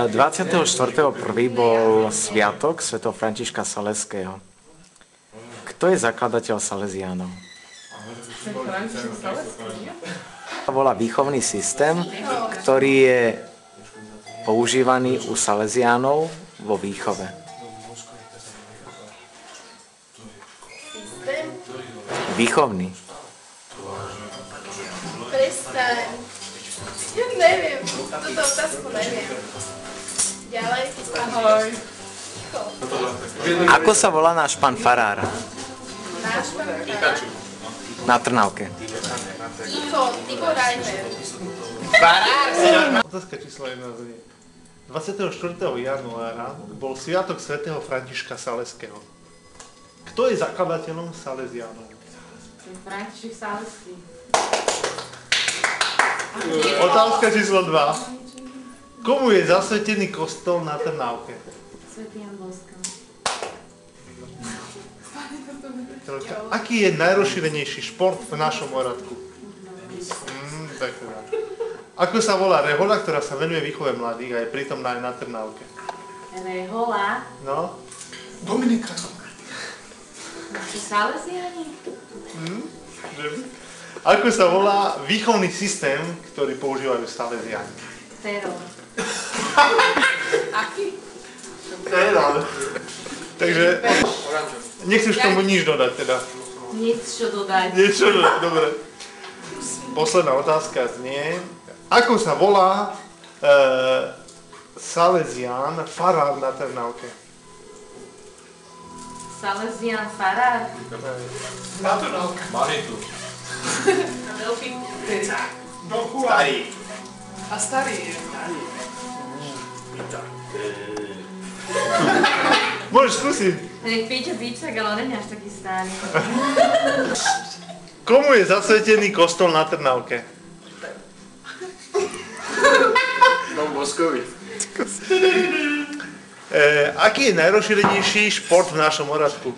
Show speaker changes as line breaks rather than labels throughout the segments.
24.1. bol sviatok svätého Františka Saleského. Kto je zakladateľ Salesiánov?
František Saleský.
To volá výchovný systém, ktorý je používaný u Salesiánov vo výchove.
Systém?
Výchovný.
Prestaň. Ja neviem, túto otázku neviem. Ďalej.
Ahoj.
Ako sa volá náš pán farár
Náš pán Pikachu.
na Trnavke?
Tibor Reimer.
Otázka číslo 1 znie. 24. januára bol sviatok svätého Františka Saleského. Kto je zakladateľom Salesiánov?
František Saleský.
Otázka číslo 2. Komu je zasvetený kostol na Trnavke?
Svätý Jan Bosko.
Aký je najrozšírenejší šport v našom Oradku? Tak teda. Ako sa volá rehoľa, ktorá sa venuje výchove mladých a je prítomná aj na Trnavke?
Rehoľa.
No? Dominika.
Salesiáni?
Ako sa volá výchovný systém, ktorý používajú Salesiáni?
Teror.
Aký?
Teror. Takže nechceš k tomu nič dodať teda?
Niečo dodať.
Niečo dodať, dobre. Posledná otázka znie, ako sa volá Salesián farár na Trnavke?
Salesián farár.
Na Trnavke.
Manitu.
Starý.
A starý je.
Môžeš skúsiť.
Nech Píťo Píčak, ale on nie je až taký starý.
Komu je zasvetený kostol na Trnavke?
Dom Boskovi.
Aký je najrozšírenejší šport v našom Oradku?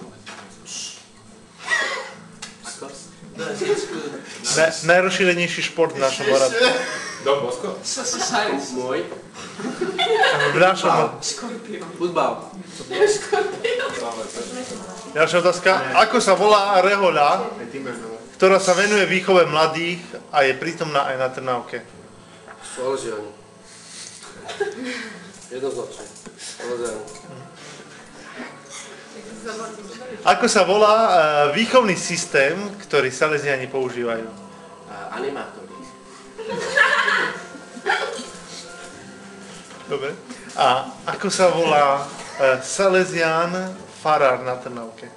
Najrozšírenejší šport v našom Oradku.
Dom Bosko? Môj.
V našom...
Futbal.
Ďalšia otázka. Ako sa volá rehoľa, ktorá sa venuje výchove mladých a je prítomná aj na Trnavke?
Salesiáni. Jednoznačne. Salesiáni.
Ako sa volá výchovný systém, ktorý Salesiáni používajú?
Animátori.
Dobre. A ako sa volá Salesián farár na Trnavke?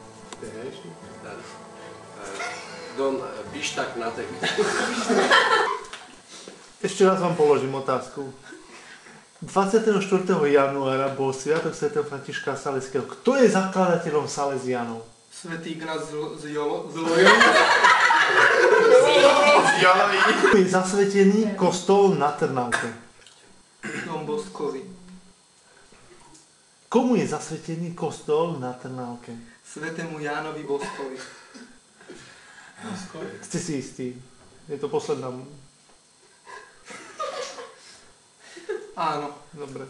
Don Bištak Natek.
Ešte raz vám položím otázku. 24. januára bol sviatok svätého Františka Saleského. Kto je zakladateľom Salesiánov?
Svätý Ignác z Loyoli.
Kto je zasvetený kostol na Trnavke?
Dom Boskovi.
Komu je zasvetený kostol na Trnavke?
Svätému Jánovi Boskovi.
Ste si istí? Je to posledná...
Áno.
Dobre.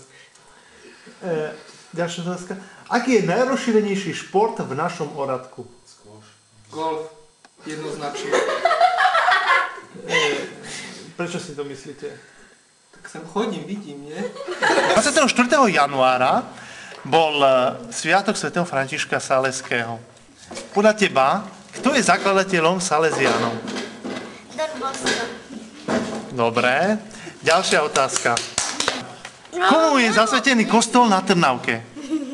Ďalšia otázka. Aký je najrozšírenejší šport v našom Oradku?
Golf. Jednoznačne.
Prečo si to myslíte?
Tak sem chodím, vidím, nie?
24. januára bol sviatok svätého Františka Saleského. Podľa teba, kto je zakladateľom Salesiánov?
Don Bosko.
Dobre. Ďalšia otázka. Komu je zasvetený kostol na Trnavke?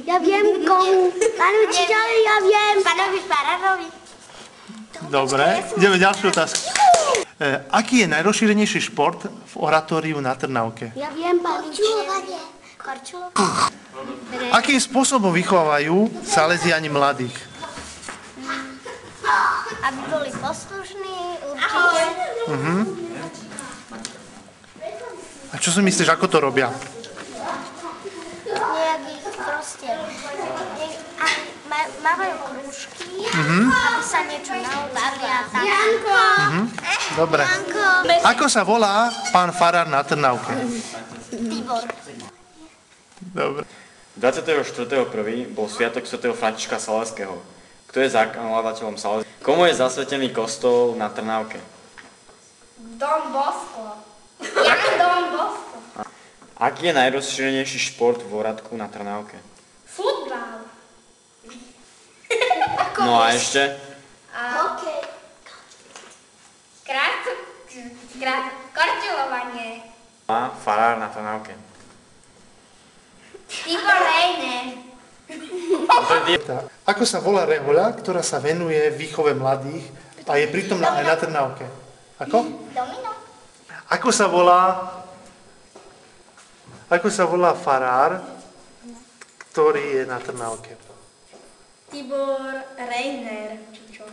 Ja viem komu. Pán učiteľ, ja viem.
Pánovi farárovi.
Dobre. Ideme ďalšiu otázku. Aký je najrozšírenejší šport v oratóriu na Trnavke?
Ja viem, pán učiteľ.
Korčulovanie.
Akým spôsobom vychovávajú Salesiáni mladých?
Aby boli poslušní, určite.
A čo si myslíš, ako to robia?
Nejak ich proste... Mávajú krúžky, aby sa niečo naučili a tak. Janko!
Dobre. Ako sa volá pán farár na Trnavke?
Tibor.
Dobre.
24.1. bol sviatok svätého Františka Saleského. Kto je zakladateľom Salesianov? Komu je zasvetený kostol na Trnávke?
Don Bosco. Jan Don Bosco.
Aký je najrozšírenejší šport v Oradku na Trnávke?
Futbal.
No a ešte?
Hokej. Korčulovanie.
A farár na Trnávke.
Tibor Reiner.
Ako sa volá rehoľa, ktorá sa venuje výchove mladých a je prítomná aj na Trnávke? Ako?
Domino.
Ako sa volá farár, ktorý je na Trnávke?
Tibor Reiner, či čo?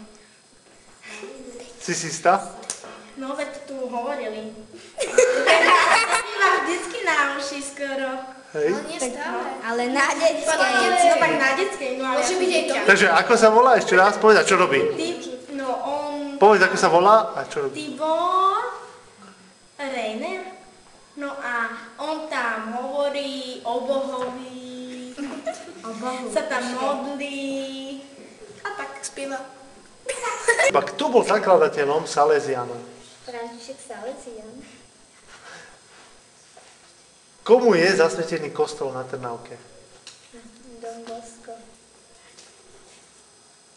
Si si istá?
No, veď tu hovorili. Mám vždycky na uši skoro.
Hej.
Ale na detskej.
No tak na detskej, no ale môže byť aj to.
Takže ako sa volá? Ešte raz povedať, čo robí?
No on...
Povedz, ako sa volá a čo robí.
Tibor Reiner. No a on tam hovorí o Bohovi. Sa tam modlí. A tak spieva.
Kto bol zakladateľom Salesianov?
František Salesian.
Komu je zasvetený kostol na Trnávke?
Don Bosco.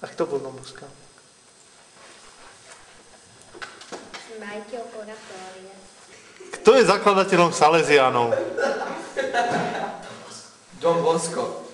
A kto bol Don Bosco?
Majiteľ oratória.
Kto je zakladateľom Salesianov?
Don Bosco.